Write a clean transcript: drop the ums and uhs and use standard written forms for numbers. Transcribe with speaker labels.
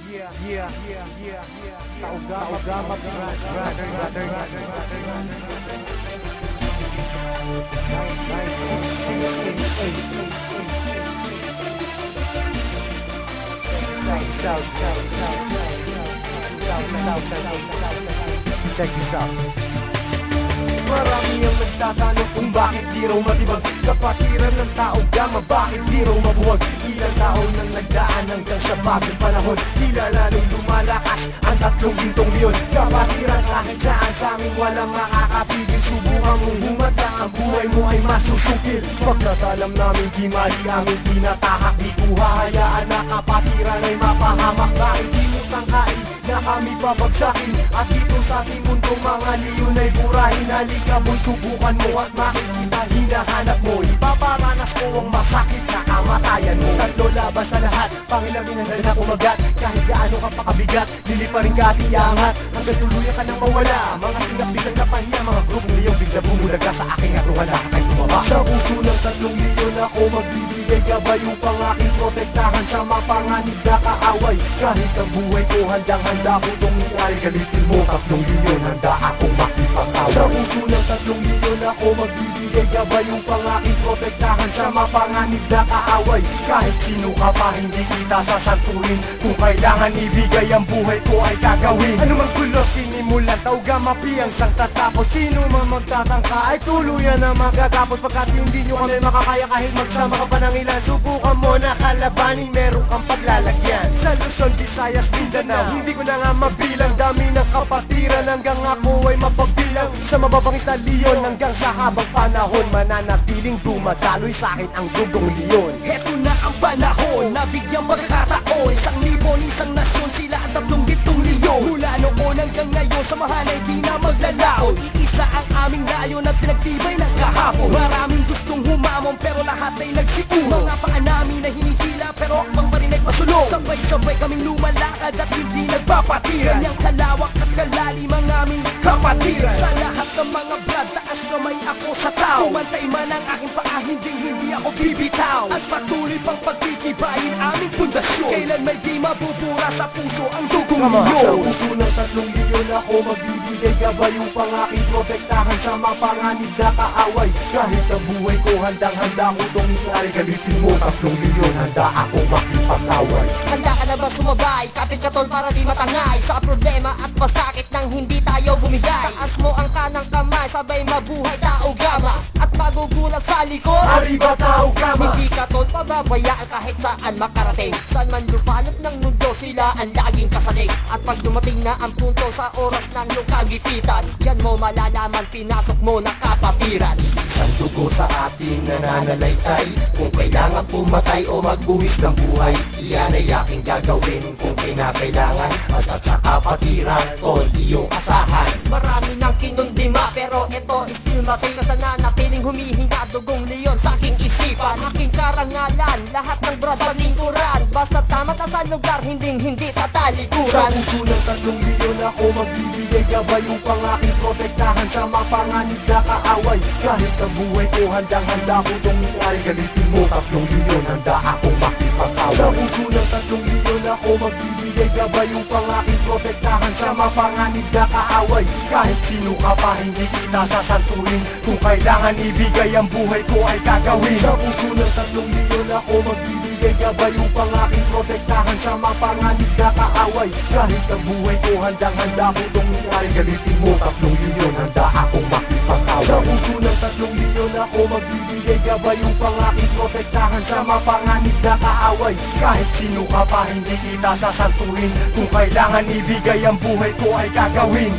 Speaker 1: Taugama brother. Check this out.
Speaker 2: Marami ang nagtatanong kung bakit di raw matibag kapatiran ng tao gama, bakit di raw mabuwag. Ilang taon nang nagdaan hanggang sa bagong panahon, tila lalong lumalakas ang 3 gintong leon. Kapatiran kahit saan sa amin walang makakapigil. Subukan mong humadlang, ang buhay mo ay masusukil. Pagkatalam namin di mali aming tinatahak, di ko hahayaan na kapatiran ay mapahamak. Bakit di mo tangkain na kami babagsakin, at dito sa ating mundong mga leon ay burahin. Halika mo'y subukan mo at makikita hinahanap mo. Ipaparanas ko ang masakit na kamatayan mo. 3 laban sa lahat, pangilamin ang dala kumagat. Kahit gaano ka pakabigat, liliparin ka at iangat hanggang tuluyan ka nang mawala. Mga tingap biglang napahiya, mga grupong liyong bigla bumulaga sa aking aruhan na kakay tumaba. Sa puso ng 3 leon ako magbibigay gabay upang aking protektahan sa mapanganib na kaaway. Kahit ang buhay ko handang-handa ko itong iay. Galitin mo 3 leon, handa akong makipag-away. Sa puso ng 3 leon ako magbibigay gabay upang aking protektahan sa mapanganib na kaaway. Kahit sino ka pa hindi kita sasanturin, kung kailangan ibigay ang buhay ko ay gagawin. Ano mang gulo sinimulan, taugama piyang sang tatapos. Sino man magtatangka ay tuluyan na magagapos. Pagkat hindi nyo kami makakaya kahit magsama ka pa ng ilan. Subukan mo na kalabanin, meron kang paglalagyan. Sa Luzon, Visayas, Mindanao, hindi ko na nga mabilang. Dami ng kapatiran hanggang ako ay mapagbilang. Sa mababangis na leon hanggang sa habang panahon, mananatiling dumadaloy sa akin ang dugong leon.
Speaker 3: Heto na ang panahon, nabigyang pagkakataon. 1,000 isang nasyon, sila ang 3 gintong leon. Mula noon hanggang ngayon, samahan ay di na maglalaon. Iisa ang aming layon at pinagtibay ng kahapon. Maraming gustong humamon pero lahat ay nagsiuno. Mga paa namin na hinihila pero akbang pa rin ay pasulong. Sabay-sabay kaming lumalakad at hindi nagpapatiran. Ganyang kalawak at kalalim ang aming kapatiran. Sa lahat ng mga brad, taas kamay ako sa tao. Kumantay man ang aking paa, hindi ako bibitaw. At patuloy pang pagtitibayin aming pundasyon. Kailan may di mabubura sa puso ang dugong leon.
Speaker 2: Sa puso ng 3 leon ako magbibigay gabay upang aking protektahan sa mapanganib na kaaway. Kahit ang buhay ko handang-handa ko itong iay. Galitin mo 3 leon, handa akong makipag-away.
Speaker 4: Handa ka na ba sumabay? Kapit ka tol para di matangay sa problema at masakit nang hindi tayo bumigay. Taas mo ang kanang kamay, sabay mabuhay tao gama. At magugulat sa likod,
Speaker 2: Arriba tao gama.
Speaker 4: hindi ka tol pababayaan kahit saan makarating. Saan man lupalot ng mundo, sila ang laging kasalig. At pag dumating na ang punto sa oras ng iyong kagipitan, diyan mo malalaman pinasok mo na kapatiran.
Speaker 2: Isang dugo sa ating nananalaytay. Kung kailangan pumatay o magbuwis ng buhay, iyan ay aking gagawin kung kinakailangan. Basta't sa kapatiran, tol, iyong asahan.
Speaker 4: Marami nang kinundima pero ito still matin. Sa nanatiling humihinga dugong leon sa aking isipan. Aking karangalan, lahat ng brad paningkuran. Basta tama ka sa lugar, hindi
Speaker 2: Sa
Speaker 4: tatalikuran.
Speaker 2: puso ng 3 leon ako magbibigay gabay upang aking protektahan sa mapanganib na kaaway. Kahit ang buhay ko handang-handa ko itong iay. Galitin mo 3 leon, handa akong makipag-away. Sa puso ng 3 leon ako magbibigay gabay upang aking protektahan sa mapanganib na kaaway. Kahit sino ka pa hindi kita sasanturin, kung kailangan ibigay ang buhay ko ay gagawin. Sa puso ng 3 leon ako magbibigay gabay upang aking protektahan sa mapanganib na kaaway. Kahit ang buhay ko handang-handa ko itong iay. Galitin mo 3 leon, handa akong makipag-away. Sa puso ng 3 leon ako magbibigay gabay upang aking protektahan sa mapanganib na kaaway. Kahit sino ka pa hindi kita sasanturin, kung kailangan ibigay ang buhay ko ay gagawin.